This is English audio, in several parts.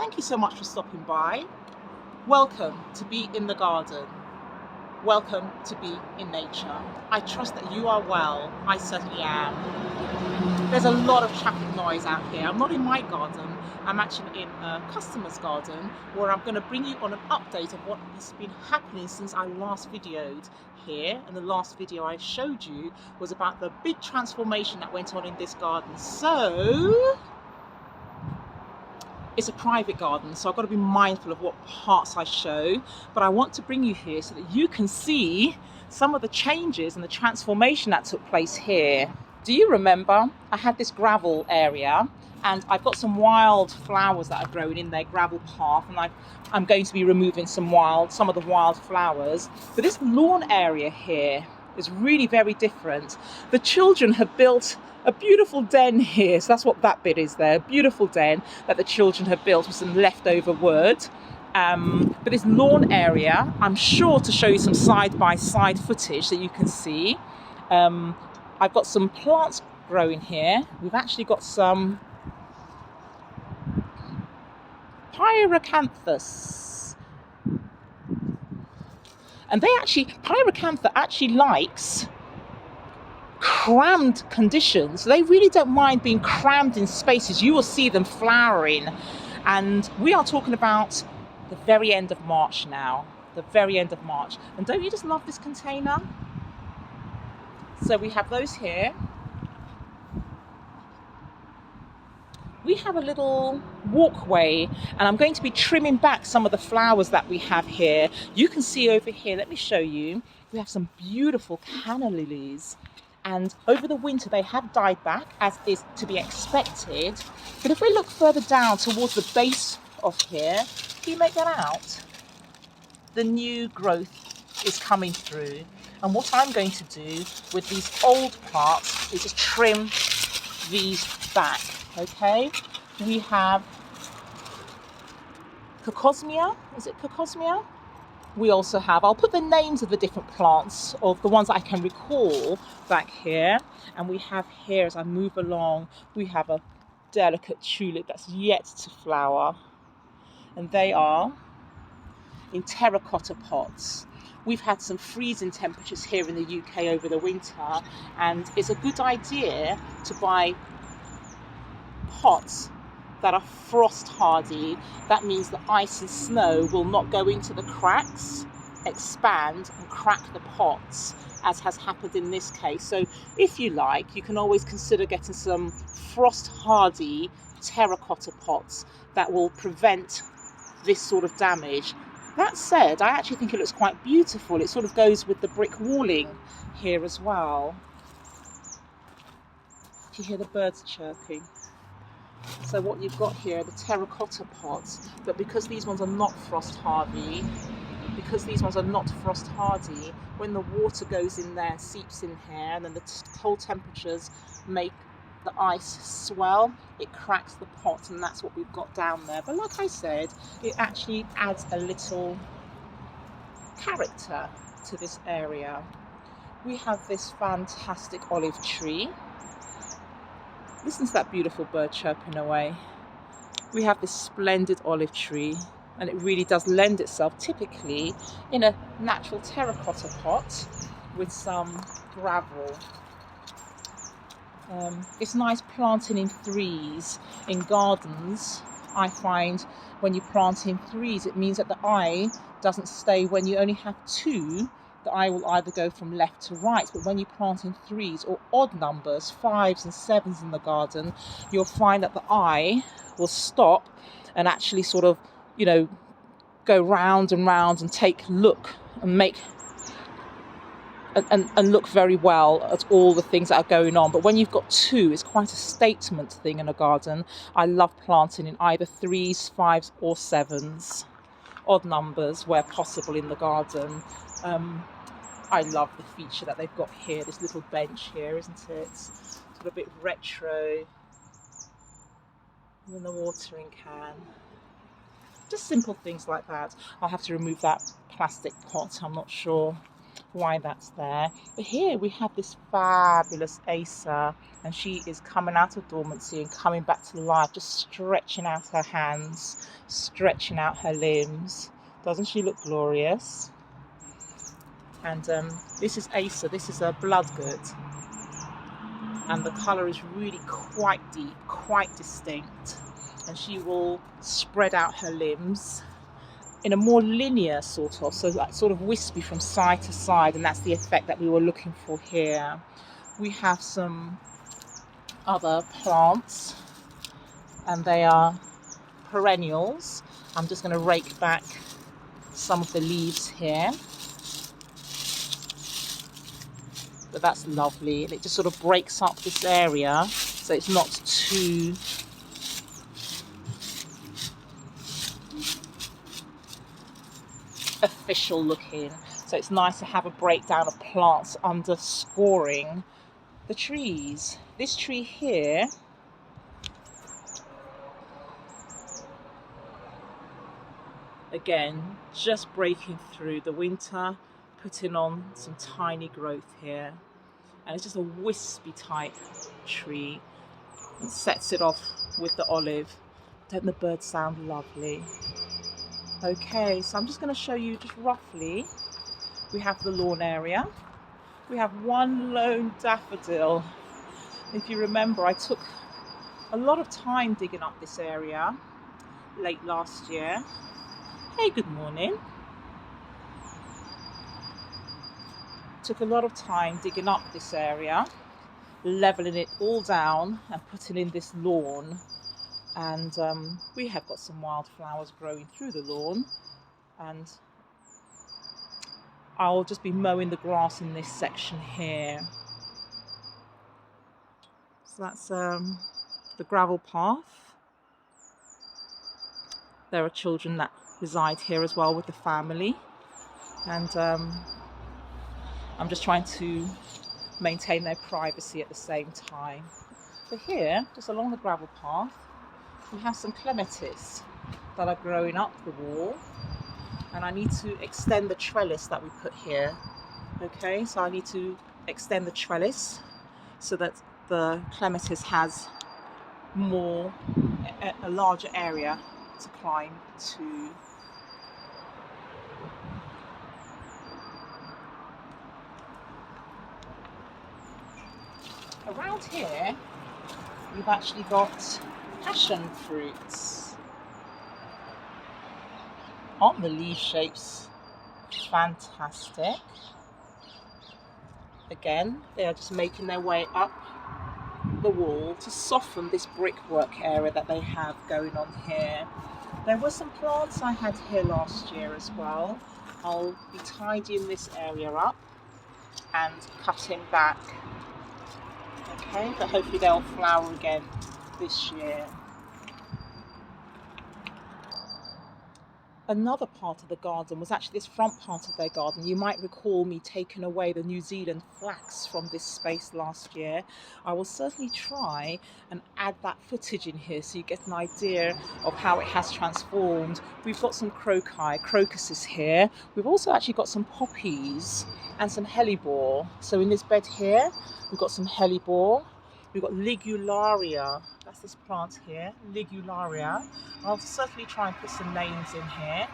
Thank you so much for stopping by. Welcome to Be in the Garden. Welcome to be in nature. I trust that you are well. I certainly am. There's a lot of traffic noise out here. I'm not in my garden. I'm actually in a customer's garden where I'm going to bring you on an update of what has been happening since I last videoed here. And the last video I showed you was about the big transformation that went on in this garden. So it's a private garden, so I've got to be mindful of what parts I show, but I want to bring you here so that you can see some of the changes and the transformation that took place here. Do you remember I had this gravel area and I've got some wild flowers that are growing in their gravel path, and I'm going to be removing some of the wild flowers. But this lawn area here is really very different. The children have built a beautiful den here, so that's what that bit is there, a beautiful den that the children have built with some leftover wood. But this lawn area, I'm sure to show you some side-by-side footage that you can see. I've got some plants growing here. We've actually got some pyracanthus. And pyracantha actually likes crammed conditions. They really don't mind being crammed in spaces. You will see them flowering. And we are talking about the very end of March now. The very end of March. And don't you just love this container? So we have those here. We have a little walkway, and I'm going to be trimming back some of the flowers that we have here. You can see over here, let me show you, we have some beautiful canna lilies. And over the winter they have died back, as is to be expected. But if we look further down towards the base of here, can you make that out? The new growth is coming through. And what I'm going to do with these old parts is just trim these back, okay? We have Cocosmia, is it Cocosmia? We also have, I'll put the names of the different plants, of the ones I can recall back here. And we have here, as I move along, we have a delicate tulip that's yet to flower. And they are in terracotta pots. We've had some freezing temperatures here in the UK over the winter, and it's a good idea to buy pots that are frost hardy. That means the ice and snow will not go into the cracks, expand and crack the pots, as has happened in this case. So if you like, you can always consider getting some frost hardy terracotta pots that will prevent this sort of damage. That said, I actually think it looks quite beautiful. It sort of goes with the brick walling here as well. Do you hear the birds chirping? So what you've got here are the terracotta pots, but because these ones are not frost hardy, when the water goes in there, seeps in here, and then the cold temperatures make the ice swell, it cracks the pot, and that's what we've got down there. But like I said, it actually adds a little character to this area. We have this fantastic olive tree. Listen to that beautiful bird chirping away. We have this splendid olive tree, and it really does lend itself typically in a natural terracotta pot with some gravel. It's nice planting in threes. In gardens, I find when you plant in threes, it means that the eye doesn't stay. When you only have two, the eye will either go from left to right. But when you plant in threes or odd numbers, 5s and 7s in the garden, you'll find that the eye will stop and actually sort of, go round and round and take a look and make and look very well at all the things that are going on. But when you've got two, it's quite a statement thing in a garden. I love planting in either 3s, 5s or 7s. Odd numbers where possible in the garden. I love the feature that they've got here, this little bench here, isn't it? Sort of a bit retro. And then the watering can. Just simple things like that. I'll have to remove that plastic pot, I'm not sure why that's there. But here we have this fabulous Acer, and she is coming out of dormancy and coming back to life, just stretching out her hands, stretching out her limbs. Doesn't she look glorious? And this is Acer, this is a bloodgood, and the colour is really quite deep, quite distinct, and she will spread out her limbs in a more linear sort of, so like sort of wispy from side to side, and that's the effect that we were looking for here. We have some other plants, and they are perennials. I'm just going to rake back some of the leaves here. But that's lovely, and it just sort of breaks up this area so it's not too official looking. So it's nice to have a breakdown of plants underscoring the trees. This tree here, again, just breaking through the winter, putting on some tiny growth here, and it's just a wispy type tree, and sets it off with the olive. Don't the birds sound lovely? Okay, so I'm just going to show you just roughly. We have the lawn area. We have one lone daffodil. If you remember, I took a lot of time digging up this area late last year. Hey, good morning. Took a lot of time digging up this area, leveling it all down and putting in this lawn. And we have got some wildflowers growing through the lawn, and I'll just be mowing the grass in this section here. So that's the gravel path. There are children that reside here as well with the family, and I'm just trying to maintain their privacy at the same time. But here, just along the gravel path, we have some clematis that are growing up the wall, and I need to extend the trellis that we put here. Okay, so I need to extend the trellis so that the clematis has a larger area to climb to. Around here, we've actually got passion fruits. Aren't the leaf shapes fantastic? Again, they are just making their way up the wall to soften this brickwork area that they have going on here. There were some plants I had here last year as well. I'll be tidying this area up and cutting back. Okay, but hopefully they'll flower again this year. Another part of the garden was actually this front part of their garden. You might recall me taking away the New Zealand flax from this space last year. I will certainly try and add that footage in here so you get an idea of how it has transformed. We've got some crocuses here. We've also actually got some poppies and some hellebore. So in this bed here, we've got some hellebore. We've got ligularia. That's this plant here, ligularia. I'll certainly try and put some names in here.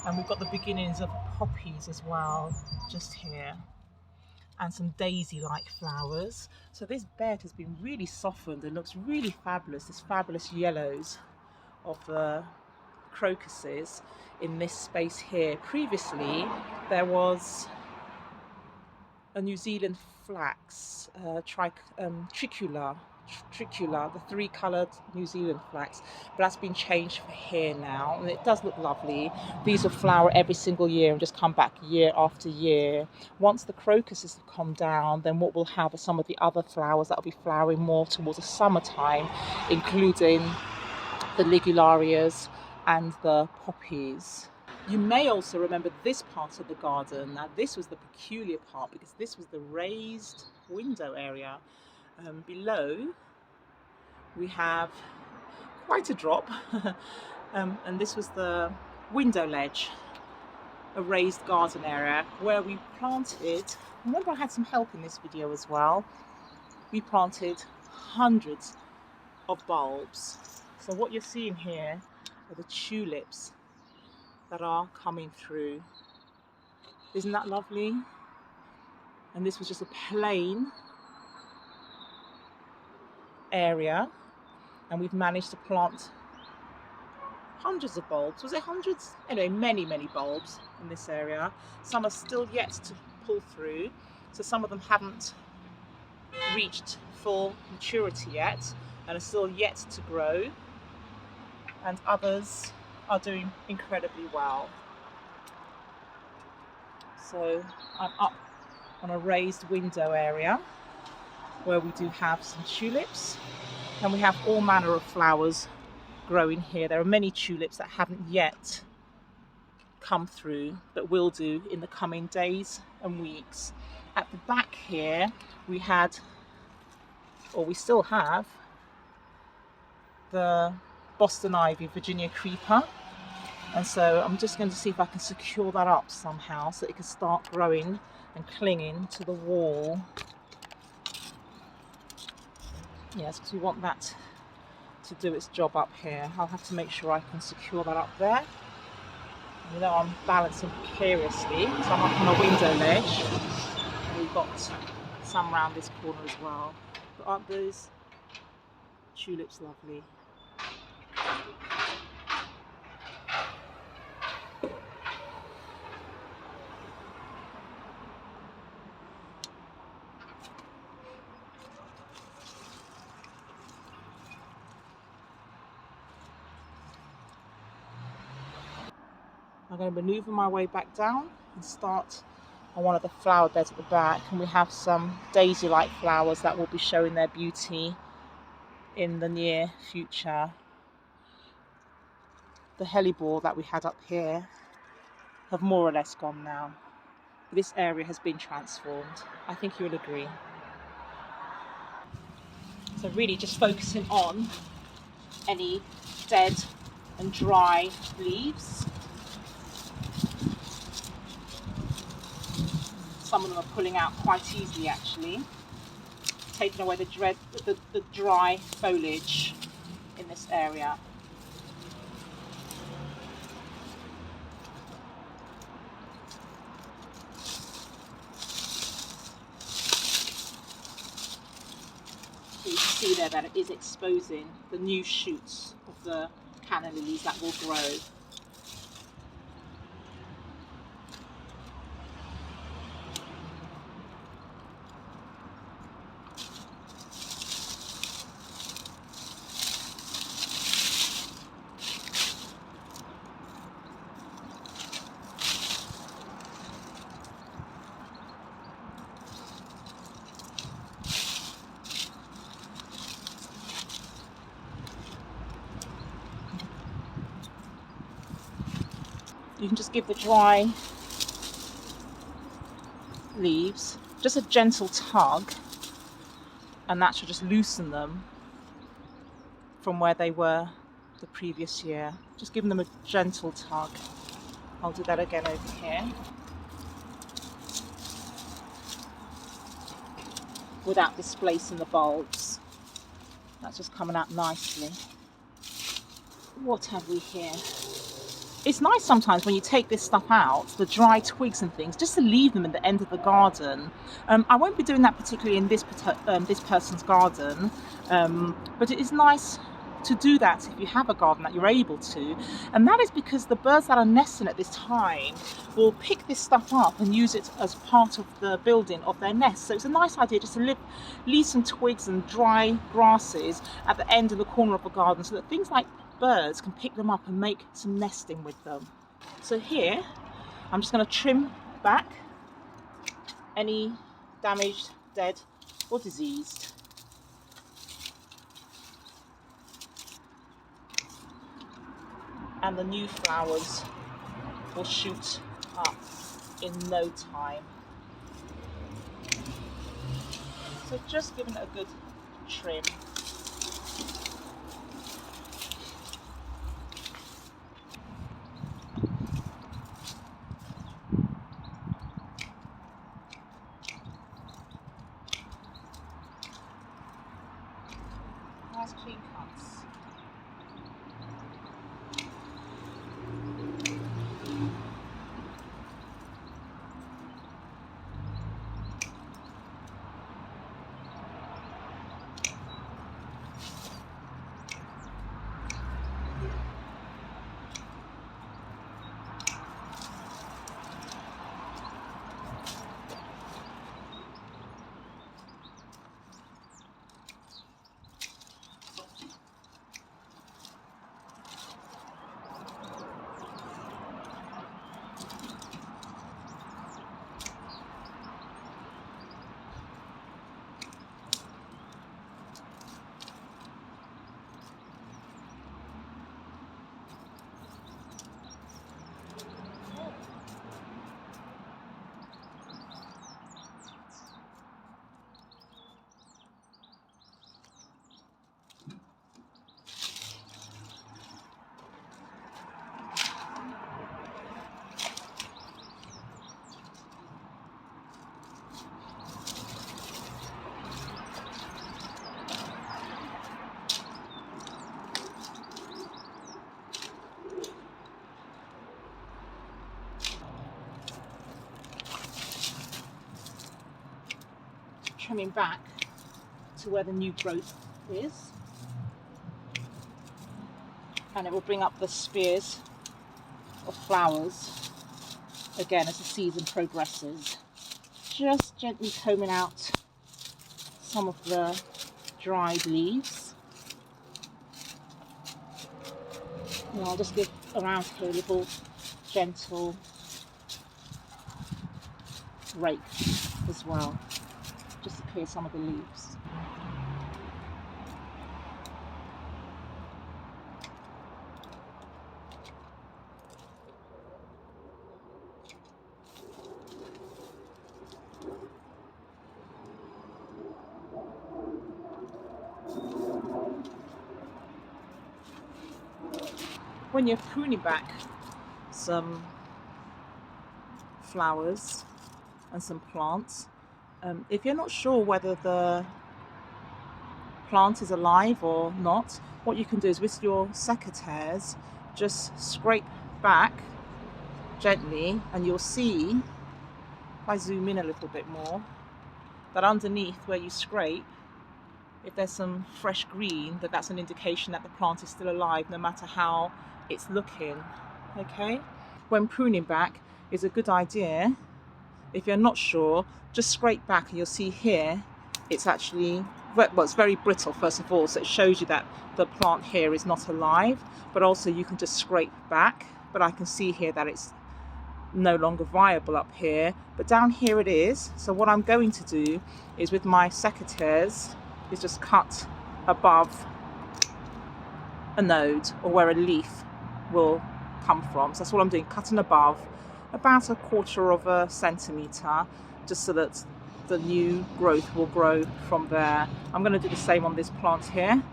And we've got the beginnings of poppies as well, just here. And some daisy-like flowers. So this bed has been really softened and looks really fabulous. This fabulous yellows of the crocuses in this space here. Previously, there was a New Zealand flax, tricula, the three-coloured New Zealand flax, but that's been changed for here now, and it does look lovely. These will flower every single year and just come back year after year. Once the crocuses have come down, then what we'll have are some of the other flowers that will be flowering more towards the summertime, including the ligularias and the poppies. You may also remember this part of the garden. Now this was the peculiar part because this was the raised window area. Below we have quite a drop and this was the window ledge. a raised garden area where we planted, remember I had some help in this video as well, we planted hundreds of bulbs. So what you're seeing here are the tulips that are coming through. Isn't that lovely? And this was just a plain area, and we've managed to plant hundreds of bulbs. Was it hundreds? Anyway, many bulbs in this area. Some are still yet to pull through, so some of them haven't reached full maturity yet and are still yet to grow, and others are doing incredibly well. So I'm up on a raised window area where we do have some tulips, and we have all manner of flowers growing here. There are many tulips that haven't yet come through but will do in the coming days and weeks. At the back here we had, or we still have, the Boston ivy, Virginia creeper, and so I'm just going to see if I can secure that up somehow so it can start growing and clinging to the wall. Yes, because we want that to do its job up here. I'll have to make sure I can secure that up there. You know, I'm balancing precariously, so I'm up on a window ledge, and we've got some around this corner as well. But aren't those tulips lovely? I'm going to maneuver my way back down and start on one of the flower beds at the back, and we have some daisy-like flowers that will be showing their beauty in the near future. The hellebore that we had up here have more or less gone now. This area has been transformed. I think you'll agree. So really just focusing on any dead and dry leaves. Some of them are pulling out quite easily actually, taking away the dry foliage in this area. So you can see there that it is exposing the new shoots of the canna lilies that will grow. You can just give the dry leaves just a gentle tug, and that should just loosen them from where they were the previous year. Just giving them a gentle tug. I'll do that again over here. Without displacing the bulbs. That's just coming out nicely. What have we here? It's nice sometimes when you take this stuff out, the dry twigs and things, just to leave them at the end of the garden. I won't be doing that particularly in this person's garden, but it is nice to do that if you have a garden that you're able to. And that is because the birds that are nesting at this time will pick this stuff up and use it as part of the building of their nest. So it's a nice idea just to leave some twigs and dry grasses at the end and the corner of the garden so that things like birds can pick them up and make some nesting with them. So here I'm just going to trim back any damaged, dead or diseased. And the new flowers will shoot up in no time. So just giving it a good trim. trimming back to where the new growth is, and it will bring up the spears of flowers again as the season progresses. Just gently combing out some of the dried leaves. And I'll just give around here a little gentle rake as well, just to clear some of the leaves. When you're pruning back some flowers and some plants, if you're not sure whether the plant is alive or not, what you can do is with your secateurs just scrape back gently, and you'll see, if I zoom in a little bit more, that underneath where you scrape, if there's some fresh green, that's an indication that the plant is still alive no matter how it's looking. Okay, when pruning back is a good idea. If you're not sure, just scrape back and you'll see here it's actually, well, it's very brittle first of all, so it shows you that the plant here is not alive, but also you can just scrape back, but I can see here that it's no longer viable up here, but down here it is. So what I'm going to do is with my secateurs is just cut above a node, or where a leaf will come from. So that's what I'm doing, cutting above about 1/4 centimetre, just so that the new growth will grow from there. I'm going to do the same on this plant here.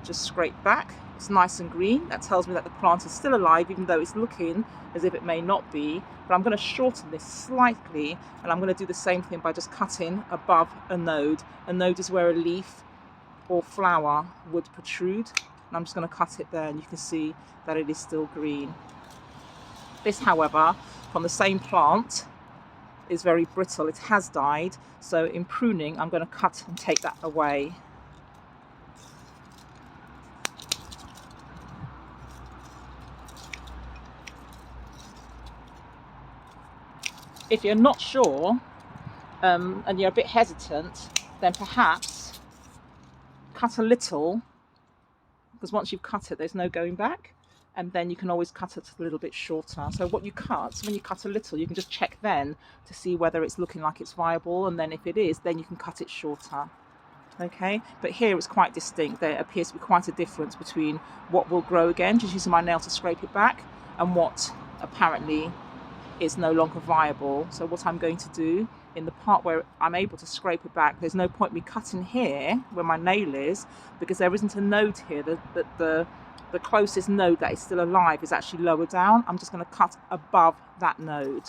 Just scrape back. It's nice and green. That tells me that the plant is still alive, even though it's looking as if it may not be. But I'm going to shorten this slightly, and I'm going to do the same thing by just cutting above a node. A node is where a leaf or flower would protrude, and I'm just going to cut it there, and you can see that it is still green. This, however, from the same plant, is very brittle. It has died, so in pruning I'm going to cut and take that away. If you're not sure and you're a bit hesitant, then perhaps cut a little, because once you've cut it there's no going back, and then you can always cut it a little bit shorter. So what you cut, when you cut a little, you can just check then to see whether it's looking like it's viable, and then if it is, then you can cut it shorter. Okay, but here it's quite distinct. There appears to be quite a difference between what will grow again, just using my nail to scrape it back, and what apparently is no longer viable. So what I'm going to do, in the part where I'm able to scrape it back, there's no point me cutting here where my nail is, because there isn't a node here. The closest node that is still alive is actually lower down. I'm just going to cut above that node.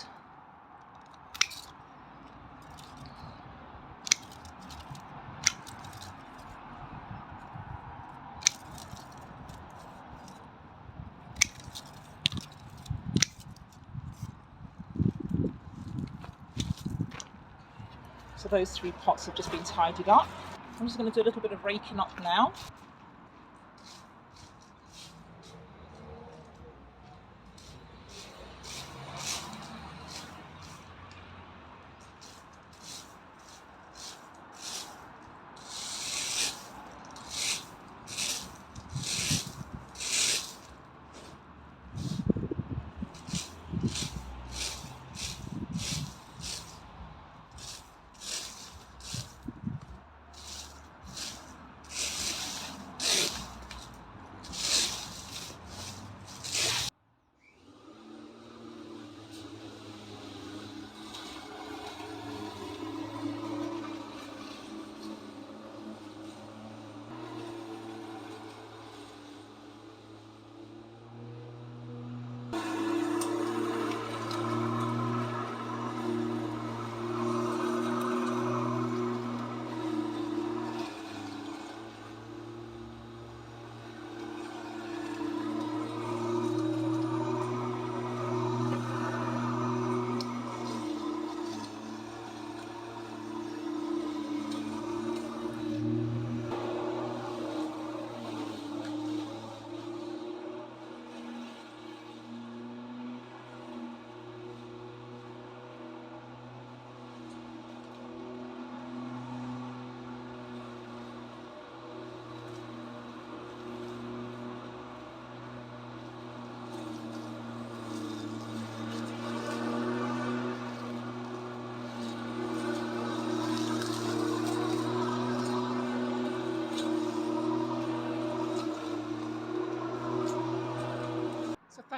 So those 3 pots have just been tidied up. I'm just going to do a little bit of raking up now.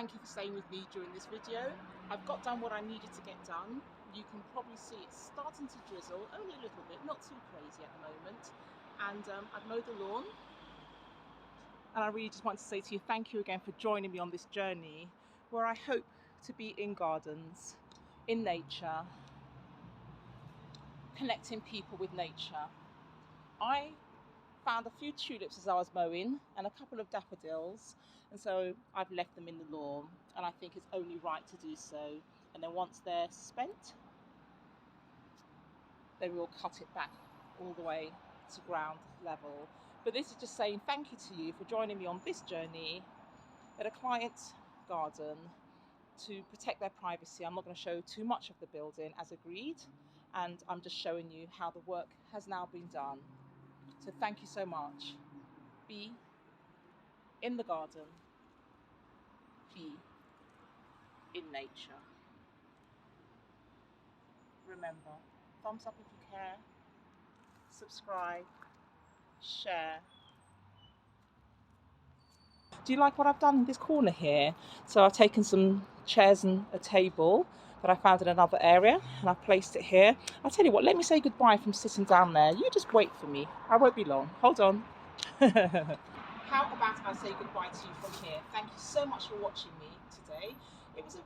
thank you for staying with me during this video. I've got done what I needed to get done. You can probably see it's starting to drizzle, only a little bit, not too crazy at the moment. And I've mowed the lawn. And I really just want to say to you, thank you again for joining me on this journey where I hope to be in gardens, in nature, connecting people with nature. I found a few tulips as I was mowing and a couple of daffodils, and so I've left them in the lawn, and I think it's only right to do so. And then once they're spent, then we'll cut it back all the way to ground level. But this is just saying thank you to you for joining me on this journey at a client's garden to protect their privacy. I'm not going to show too much of the building as agreed, and I'm just showing you how the work has now been done. So thank you so much. Be in the garden, be in nature. Remember, thumbs up if you care, subscribe, share. Do you like what I've done in this corner here? So I've taken some chairs and a table that I found in another area, and I've placed it here. I'll tell you what, let me say goodbye from sitting down there. You just wait for me. I won't be long. Hold on. How about I say goodbye to you from here? Thank you so much for watching me today. It was a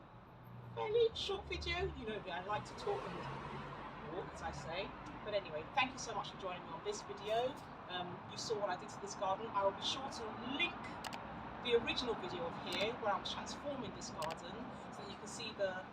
fairly short video. You know me, I like to talk and walk, as I say. But anyway, thank you so much for joining me on this video. You saw what I did to this garden. I will be sure to link the original video of here where I'm transforming this garden so that you can see the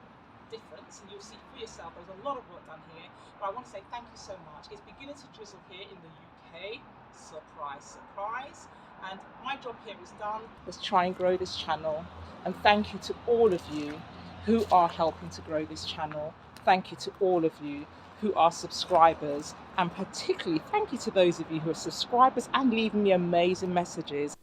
difference and you'll see for yourself there's a lot of work done here. But I want to say thank you so much. It's beginning to drizzle here in the UK. Surprise, surprise. And my job here is done. Let's try and grow this channel. And thank you to all of you who are helping to grow this channel. Thank you to all of you who are subscribers, and particularly thank you to those of you who are subscribers and leaving me amazing messages.